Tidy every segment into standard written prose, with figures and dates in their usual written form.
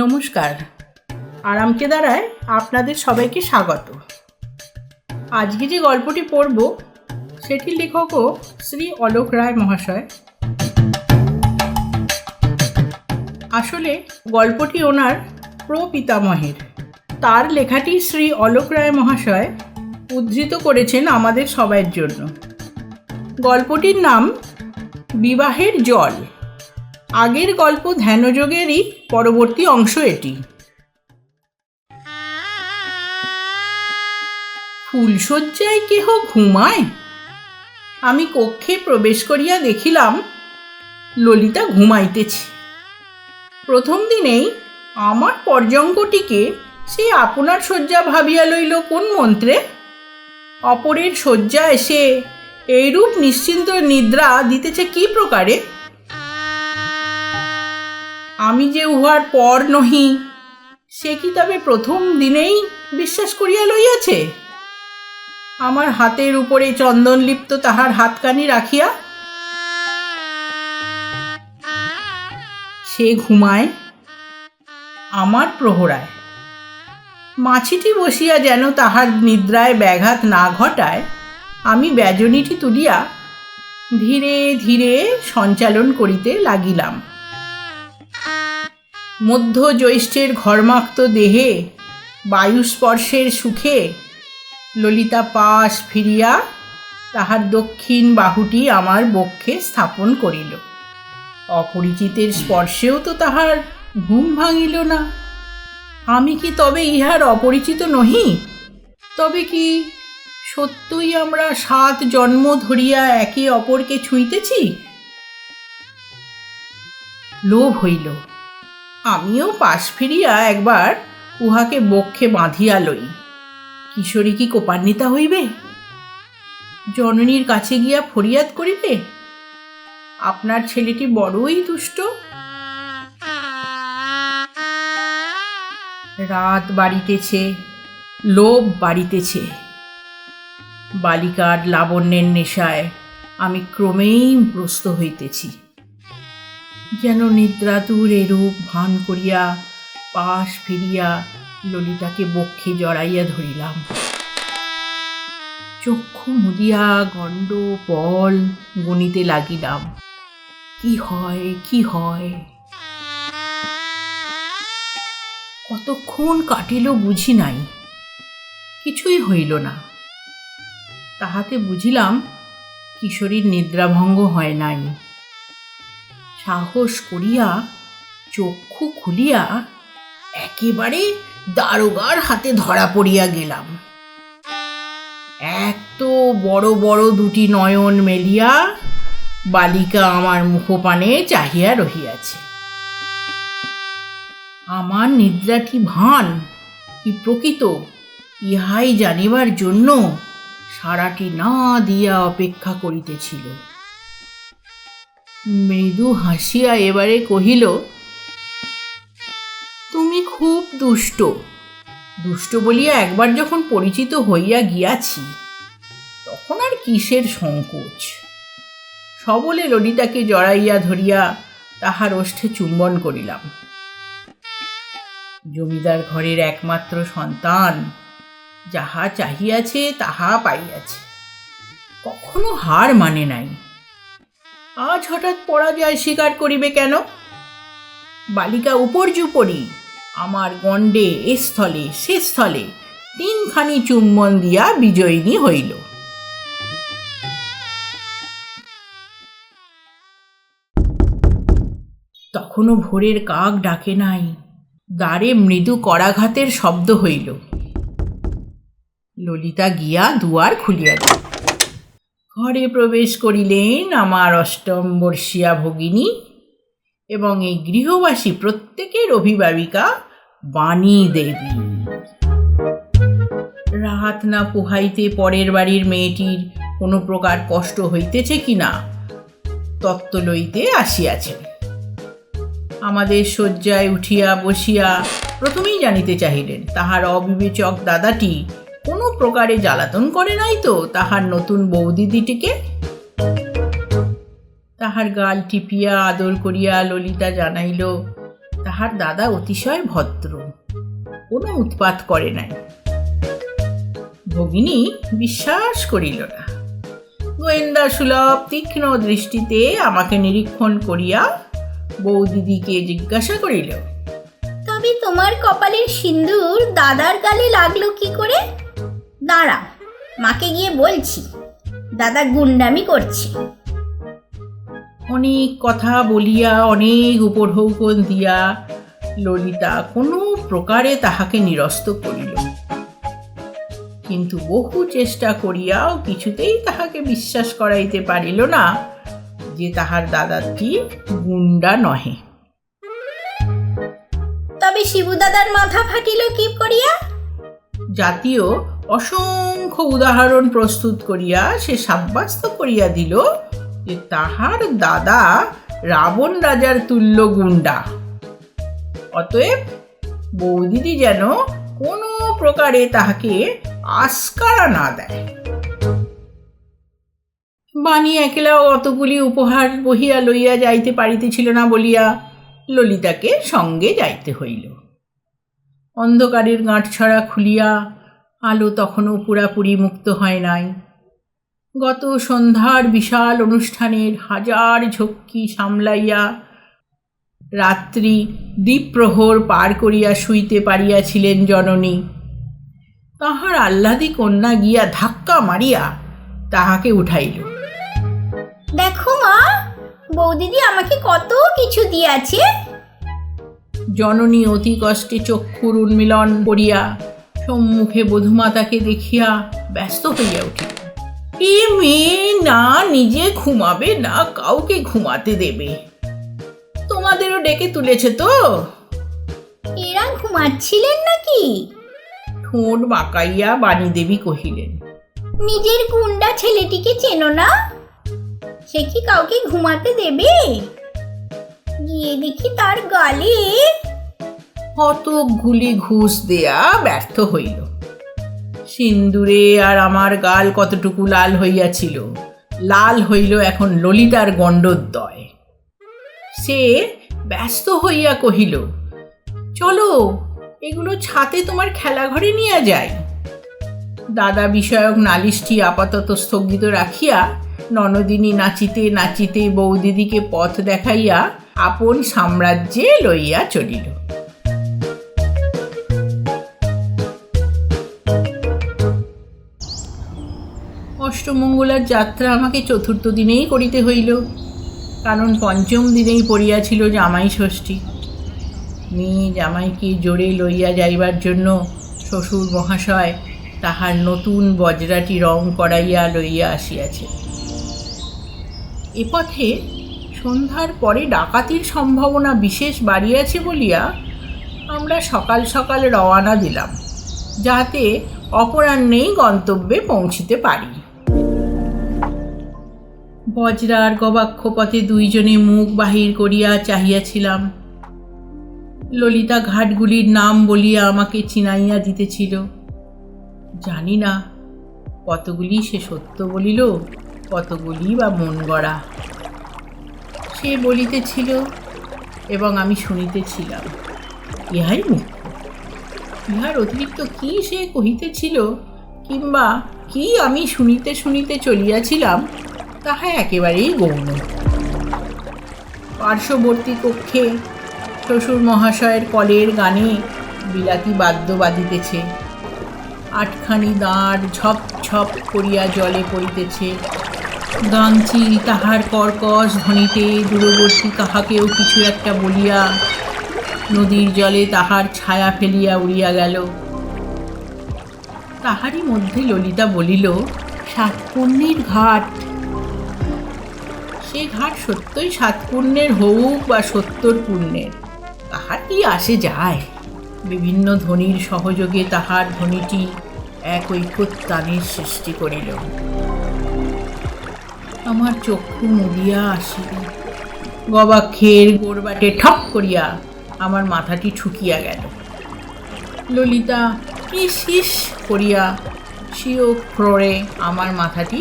নমস্কার, আরামকেদারায় আপনাদের সবাইকে স্বাগত। আজকে যে গল্পটি পড়ব সেটির লেখকও শ্রী অলোক রায় মহাশয়। আসলে গল্পটি ওনার প্রপিতামহের। তার লেখাটি শ্রী অলোক রায় মহাশয় উদ্ধৃত করেছেন আমাদের সবাইয়ের জন্য। গল্পটির নাম বিবাহের জল। আগের গল্প ধ্যানযোগেরই পরবর্তী অংশ এটি। ফুলশয্যায় কেহ ঘুমায়? আমি কক্ষে প্রবেশ করিয়া দেখিলাম ললিতা ঘুমাইতেছে। প্রথম দিনেই আমার পর্যঙ্কটিকে সে আপনার শয্যা ভাবিয়া লইল কোন মন্ত্রে? অপরের শয্যা এসে এইরূপ নিশ্চিন্ত নিদ্রা দিতেছে কি প্রকারে? আমি যে উহার পর নহি সে কি তবে প্রথম দিনেই বিশ্বাস করিয়া লইয়াছে? আমার হাতের উপরে চন্দনলিপ্ত তাহার হাতকানি রাখিয়া সে ঘুমায় আমার প্রহরায়। মাছিটি বসিয়া যেন তাহার নিদ্রায় ব্যাঘাত না ঘটায় আমি ব্যজনীটি তুলিয়া ধীরে ধীরে সঞ্চালন করিতে লাগিলাম। মধ্য জ্যৈষ্ঠের ঘর্মাক্ত দেহে বায়ুস্পর্শের সুখে ললিতা পাশ ফিরিয়া তাহার দক্ষিণ বাহুটি আমার বক্ষে স্থাপন করিল। অপরিচিতের স্পর্শেও তো তাহার ঘুম ভাঙিল না। আমি কি তবে ইহার অপরিচিত নহি? তবে কি সত্যই আমরা 7 জন্ম ধরিয়া একে অপরকে ছুঁইতেছি? লোভ হইল, আমিও পাশ ফিরিয়া একবার উহাকে বক্ষে বাঁধিয়া লই। কিশোরী কি কোপান্বিতা হইবে? জননীর কাছে গিয়া ফরিয়াদ করিবে, আপনার ছেলেটি বড়ই দুষ্ট। রাত বাড়িতেছে, লোভ বাড়িতেছে। বালিকার লাবণ্যের নেশায় আমি ক্রমেই গ্রস্ত হইতেছি। যেন নিদ্রাতুর এরূপ ভান করিয়া পাশ ফিরিয়া ললিতাকে বক্ষে জড়াইয়া ধরিলাম। চক্ষু মুদিয়া গণ্ড পল গণিতে লাগিলাম, কি হয় কি হয়। কতক্ষণ কাটিল বুঝি নাই, কিছুই হইল না। তাহাতে বুঝিলাম কিশোরীর নিদ্রাভঙ্গ হয় নাই। সাহস করিয়া চক্ষু খুলিয়া একেবারে দারোগার হাতে ধরা পড়িয়া গেলাম। এত বড় বড় দুটি নয়ন মেলিয়া বালিকা আমার মুখপানে চাহিয়া রহিয়াছে। আমার নিদ্রাটি ভান কি প্রকৃত ইহাই জানিবার জন্য সারাটি না দিয়া অপেক্ষা করিতেছিল। মৃদু হাসিয়া এবারে কহিল, তুমি খুব দুষ্ট। দুষ্ট বলিয়া একবার যখন পরিচিত হইয়া গিয়াছি তখন আর কিসের সংকোচ। সবলে ললিতাকে জড়াইয়া ধরিয়া তাহার ওষ্ঠে চুম্বন করিলাম। জমিদার ঘরের একমাত্র সন্তান, যাহা চাহিয়াছে তাহা পাইয়াছে, কখনো হার মানে নাই। আজ হঠাৎ পরাজয় স্বীকার করিবে কেন? বালিকা উপর্যুপরি আমার গণ্ডে এস্থলে সেস্থলে 3খানি চুম্বন দিয়া বিজয়িনী হইল। তখনও ভোরের কাক ডাকে নাই, দ্বারে মৃদু করাঘাতের শব্দ হইল। ললিতা গিয়া দুয়ার খুলিয়া দিল। ঘরে প্রবেশ করিলেন আমার 8ম বর্ষীয়া ভগিনী এবং এই গৃহবাসী প্রত্যেকের অভিভাবিকা বাণী দেবী। রাত না পোহাইতে পরের বাড়ির মেয়েটির কোনো প্রকার কষ্ট হইতেছে কিনা তত্ত্ব লইতে আসিয়াছেন। আমাদের শয্যায় উঠিয়া বসিয়া প্রথমেই জানিতে চাহিলেন তাহার অবিবেচক দাদাটি কোনো প্রকারে জ্বালাতন করে নাই তো তাহার নতুন বৌদিদিটিকে। তাহার গাল টিপিয়া আদর করিয়া ললিতা জানাইল, তাহার দাদা অতিশয় ভদ্র, কোনো উৎপাত করে নাই। ভগিনী বিশ্বাস করিল না। গোয়েন্দা সুলভ তীক্ষ্ণ দৃষ্টিতে আমাকে নিরীক্ষণ করিয়া বৌদিদিকে জিজ্ঞাসা করিল, তবে তোমার কপালের সিন্দুর দাদার গালে লাগলো কি করে? দাঁড়া, মাকে গিয়ে বলছি দাদা গুন্ডামি করছে। অনেক কথা বলিয়া, অনেক উপঢৌকন দিয়া ললিতা কোনো প্রকারে তাহাকে নিরস্ত করিল, কিন্তু বহু চেষ্টা করিয়াও কিছুতেই তাহাকে বিশ্বাস করাইতে পারিল না যে তাহার দাদাটি গুন্ডা নহে। তবে শিবু দাদার মাথা ফাটিল কি করিয়া? জাতীয় অসংখ্য উদাহরণ প্রস্তুত করিয়া সে সাব্যস্ত করিয়া দিল যে তাহার দাদা রাবণ রাজার তুল্য গুন্ডা। অতএব বৌদিদি যেন কোনো প্রকারে তাহাকে আস্কারা না দেয়। বাণী একলাও অতগুলি উপহার বহিয়া লইয়া যাইতে পারিতেছিল না বলিয়া ললিতাকে সঙ্গে যাইতে হইল। অন্ধকারের গাঁটছড়া খুলিয়া আলো তখনও পুরাপুরি মুক্ত হয় নাই। গত সন্ধ্যার বিশাল অনুষ্ঠানের হাজার ঝক্কি সামলাইয়া রাত্রি দ্বীপ্রহর পার করিয়া শুইতে পারিয়াছিলেন জননী। তাহার আহ্লাদী কন্যা গিয়া ধাক্কা মারিয়া তাহাকে উঠাইল। দেখো মা, বৌদিদি আমাকে কত কিছু দিয়াছে। জননী অতি কষ্টে চক্ষুর উন্মিলন করিয়া সম্মুখে বধূমাতাকে দেখিয়া ব্যস্ত হইয়া উঠিল। এ মেয়ে না নিজে ঘুমাবে না কাউকে ঘুমাতে দেবে। তোমাদেরও ডেকে তুলেছে তো? এরা ঘুমাচ্ছিলেন নাকি? ঠোঁট বাঁকাইয়া বাণীদেবী কহিলেন, নিজের গুন্ডা ছেলেটিকে চেনো না? সে কি কাউকে ঘুমাতে দেবে? গিয়ে দেখি তার গালে। কতকগুলি ঘুষ দেয়া ব্যর্থ হইল। সিন্দুরে আর আমার গাল কতটুকু লাল হইয়াছিল, লাল হইল এখন ললিতার গণ্ডোদ্দয়। সে ব্যস্ত হইয়া কহিল, চলো এগুলো ছাতে তোমার খেলাঘরে নিয়ে যাই। দাদা বিষয়ক নালিশটি আপাতত স্থগিত রাখিয়া ননদিনী নাচিতে নাচিতে বৌদিদিকে পথ দেখাইয়া আপন সাম্রাজ্যে লইয়া চলিল। অষ্টমঙ্গলার যাত্রা আমাকে চতুর্থ দিনেই করিতে হইল, কারণ পঞ্চম দিনেই পড়িয়াছিল জামাই ষষ্ঠী। মেয়ে জামাইকে জোরে লইয়া যাইবার জন্য শ্বশুর মহাশয় তাহার নতুন বজরাটি রং করাইয়া লইয়া আসিয়াছে। এ পথে সন্ধ্যার পরে ডাকাতির সম্ভাবনা বিশেষ বাড়িয়াছে বলিয়া আমরা সকাল সকাল রওয়ানা দিলাম, যাতে অপরাহ্নেই গন্তব্যে পৌঁছিতে পারি। বজরার গবাক্ষ পথে দুইজনে মুখ বাহির করিয়া চাহিয়াছিলাম। ললিতা ঘাটগুলির নাম বলিয়া আমাকে চিনাইয়া দিতেছিল। জানি না কতগুলি সে সত্য বলিল, কতগুলি বা মন গড়া। সে বলিতেছিল এবং আমি শুনিতেছিলাম, ইহাই মুখ্য। ইহার অতিরিক্ত কি সে কহিতেছিল কিংবা কি আমি শুনিতে শুনিতে চলিয়াছিলাম তাহা একেবারেই গৌণ। পার্শ্ববর্তী কক্ষে শ্বশুর মহাশয়ের কলের গানে বিলাতি বাদ্য বাজিতেছে। আটখানি দাঁড় ঝপ ঝপ করিয়া জলে পড়িতেছে। গাংচিল তাহার কর্কশ ধ্বনিতে দূরবর্তী কাহাকেও কিছু একটা বলিয়া নদীর জলে তাহার ছায়া ফেলিয়া উড়িয়া গেল। তাহারই মধ্যে ললিতা বলিল, সাতপুণ্যের ঘাট। সে ঘাট সত্যই সাতপুণ্যের হউক বা ৭০ পুণ্যের, তাহার কি আসে যায়। বিভিন্ন ধ্বনির সহযোগে তাহার ধ্বনিটি এক ঐকতানের সৃষ্টি করিল। আমার চক্ষু মুদিয়া আসিল। গবাক্ষের গোড়বাটে ঠক করিয়া আমার মাথাটি ঠুকিয়া গেল। ললিতা ইস ইস করিয়া স্বীয় ফ্লোরে আমার মাথাটি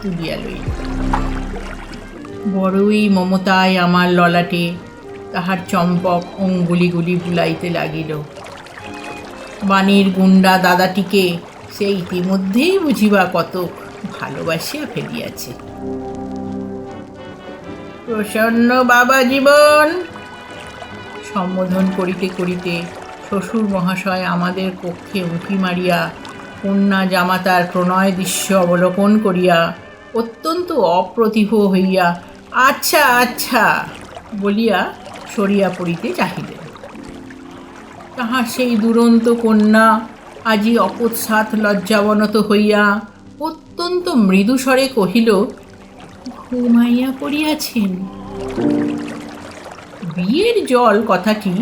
তুলিয়া লইল। বড়ই মমতায় আমার ললাটে তাহার চম্পক অঙ্গুলিগুলি বুলাইতে লাগিল। বাণীর গুন্ডা দাদাটিকে সে ইতিমধ্যেই বুঝিবা কত ভালোবাসিয়া ফেলিয়াছে। প্রসন্ন বাবা জীবন সম্বোধন করিতে করিতে শ্বশুর মহাশয় আমাদের কক্ষে উঁকি মারিয়া কন্যা জামাতার প্রণয় দৃশ্য অবলোকন করিয়া অত্যন্ত অপ্রতিভ হইয়া আচ্ছা আচ্ছা বলিয়া সরিয়া পড়িতে চাহিলেন। তাহার সেই দুরন্ত কন্যা আজি অকস্মাৎ লজ্জাবনত হইয়া অত্যন্ত মৃদুস্বরে কহিল, ঘুমাইয়া পড়িয়াছেন। বিয়ের জল কথাটি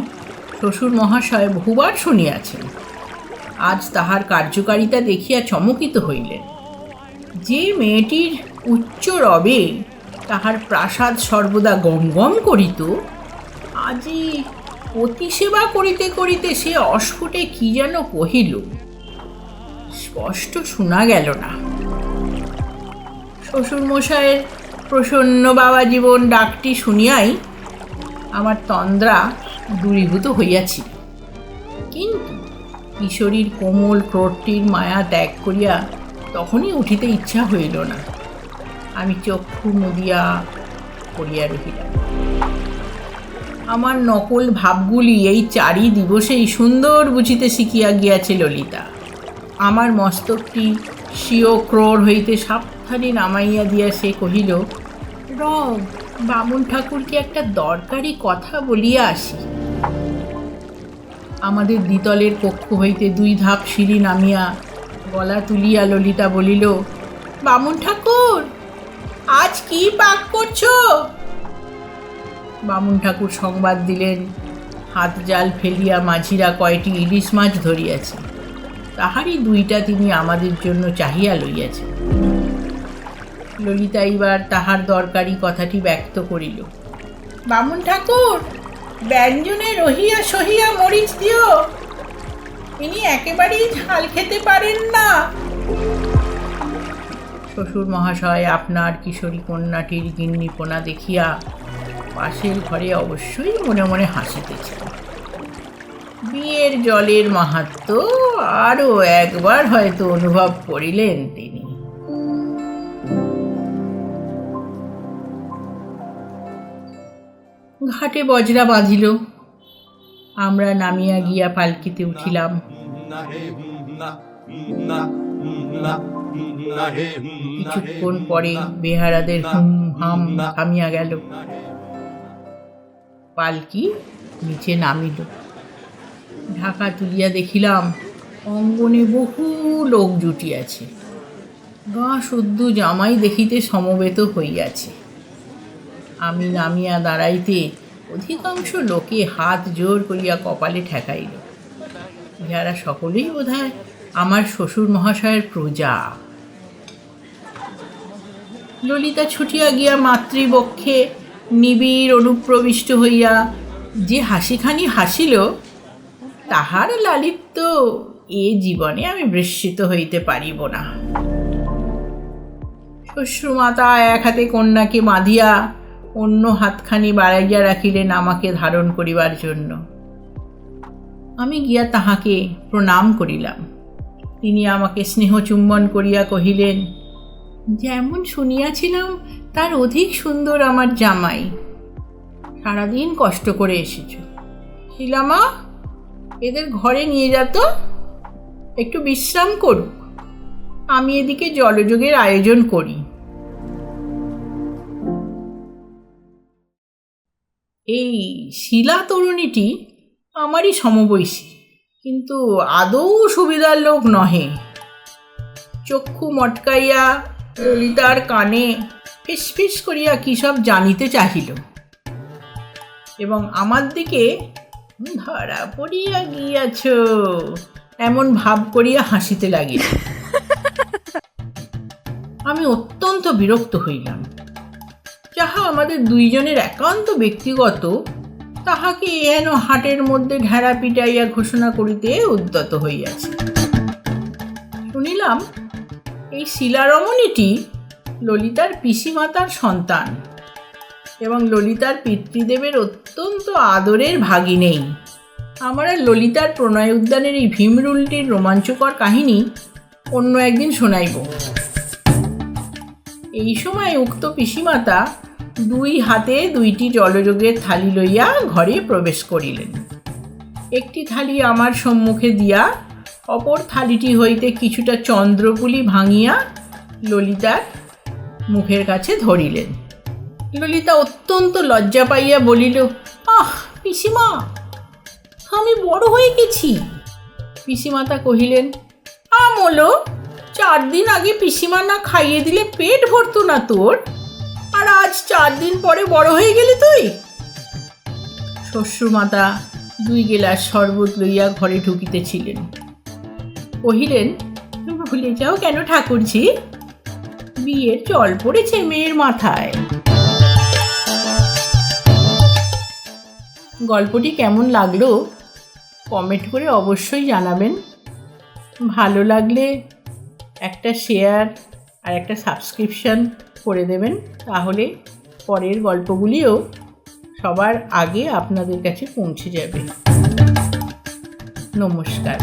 শ্বশুর মহাশয় বহুবার শুনিয়াছেন। আজ তাহার কার্যকারিতা দেখিয়া চমকিত হইলেন। যে মেয়েটির উচ্চ রবে তাহার প্রাসাদ সর্বদা গম গম করিত, আজি অতিসেবা করিতে করিতে সে অস্ফুটে কি যেন কহিল, স্পষ্ট শোনা গেল না। শ্বশুরমশায়ের প্রসন্ন বাবা জীবন ডাকটি শুনিয়াই আমার তন্দ্রা দূরীভূত হইয়াছিল, কিন্তু কিশোরীর কোমল ক্রোধটির মায়া ত্যাগ করিয়া তখনই উঠিতে ইচ্ছা হইল না। আমি চক্ষু মুদিয়া পড়িয়া রহিলাম। আমার নকল ভাবগুলি এই 4 দিবসেই সুন্দর বুঝিতে শিখিয়া গিয়াছে ললিতা। আমার মস্তকটি স্বীয় ক্রোড় হইতে সাবধানে নামাইয়া দিয়া সে কহিল, রব, বামুন ঠাকুরকে একটা দরকারি কথা বলিয়া আসি। আমাদের দ্বিতলের কক্ষ হইতে 2 ধাপ সিঁড়ি নামিয়া গলা তুলিয়া ললিতা বলিল, বামুন ঠাকুর, আজ কি পাক করছো? বামুন ঠাকুর সংবাদ দিলেন, হাত জাল ফেলিয়া মাঝিরা কয়টি ইলিশ মাছ ধরিয়াছে, তাহারই 2টা তিনি আমাদের জন্য চাহিয়া লইয়াছেন। ললিতা এইবার তাহার দরকারি কথাটি ব্যক্ত করিল। বামুন ঠাকুর, ব্যঞ্জনে রহিয়া সহিয়া মরিচ দিও, তিনি একেবারেই ঝাল খেতে পারেন না। শ্বশুর মহাশয় আপনার কিশোরী কন্যাটির গিন্নিপনা দেখিয়া পাশের ঘরে অবশ্যই মনে মনে হাসিতেছেন। বিয়ের জলের মাহাত্ম্য আরও একবার হয়তো অনুভব করিলেন তিনি। ঘাটে বজরা বাঁধিল। আমরা নামিয়া গিয়া পালকিতে উঠিলাম। কিছুক্ষণ পরে বেহারাদের হুম হাম থামিয়া গেল। পালকি নিচে নামিল। ঢাকা তুলিয়া দেখিলাম অঙ্গনে বহু লোক জুটিয়াছে। গা শুদ্ধ জামাই দেখিতে সমবেত হইয়াছে। আমি নামিয়া দাঁড়াইতে অধিকাংশ লোকে হাত জোর করিয়া কপালে ঠেকাইল। ইহারা সকলেই বোধহয় আমার শ্বশুর মহাশয়ের প্রজা। ললিতা ছুটিয়া গিয়া মাতৃবক্ষে নিবিড় অনুপ্রবিষ্ট হইয়া যে হাসিখানি হাসিল, তাহার লালিত্য এ জীবনে আমি বিস্মৃত হইতে পারিব না। শ্বশুরমাতা এক হাতে কন্যাকে বাঁধিয়া অন্য হাতখানি বাড়াইয়া রাখিলেন আমাকে ধারণ করিবার জন্য। আমি গিয়া তাহাকে প্রণাম করিলাম। তিনি আমাকে স্নেহ চুম্বন করিয়া কহিলেন, যেমন শুনিয়াছিলাম তার অধিক সুন্দর আমার জামাই। সারাদিন কষ্ট করে এসেছ, শিলামা, এদের ঘরে নিয়ে যেত, একটু বিশ্রাম করুক, আমি এদিকে জলযোগের আয়োজন করি। এই শিলা তরুণীটি আমারই সমবয়সী, কিন্তু আদৌ সুবিধার লোক নহে। চক্ষু মটকাইয়া ললিতার কানে ফিসফিস করিয়া কী সব জানিতে চাহিল এবং আমার দিকে ধরা পড়িয়া গিয়াছ এমন ভাব করিয়া হাসিতে লাগিল। আমি অত্যন্ত বিরক্ত হইলাম। যাহা আমাদের 2 জনের একান্ত ব্যক্তিগত, তাহাকে এহেন হাটের মধ্যে ঢেড়া পিটাইয়া ঘোষণা করিতে উদ্যত হইয়াছে। শুনিলাম এই শিলারমণীটি ললিতার পিসিমাতার সন্তান এবং ললিতার পিতৃদেবের অত্যন্ত আদরের ভাগিনেই। আমার আর ললিতার প্রণয় উদ্যানের এই ভীমরুলটির রোমাঞ্চকর কাহিনী অন্য একদিন শোনাইব। এই সময় উক্ত পিসিমাতা দুই হাতে দুইটি জলযোগের থালি লইয়া ঘরে প্রবেশ করিলেন। একটি থালি আমার সম্মুখে দিয়া অপর থালিটি হইতে কিছুটা চন্দ্রপুলি ভাঙিয়া ললিতার মুখের কাছে ধরিলেন। ললিতা অত্যন্ত লজ্জা পাইয়া বলিল, আহ পিসিমা, আমি বড় হয়ে গেছি। পিসিমাতা কহিলেন, আমলো 4 দিন আগে পিসিমা না খাইয়ে দিলে পেট ভরতো না তোর, আর আজ 4 দিন পরে বড় হয়ে গেলি তুই। শ্বশুরমাতা 2 গেলাস শরবত লইয়া ঘরে ঢুকিতেছিলেন। কহিলেন, ভুলে যাও কেন ঠাকুরজি, বিয়ের জল পড়েছে মেয়ের মাথায়। গল্পটি কেমন লাগলো কমেন্ট করে অবশ্যই জানাবেন। ভালো লাগলে একটা শেয়ার আর একটা সাবস্ক্রিপশন করে দেবেন, তাহলে পরের গল্পগুলিও সবার আগে আপনাদের কাছে পৌঁছে যাবে। নমস্কার।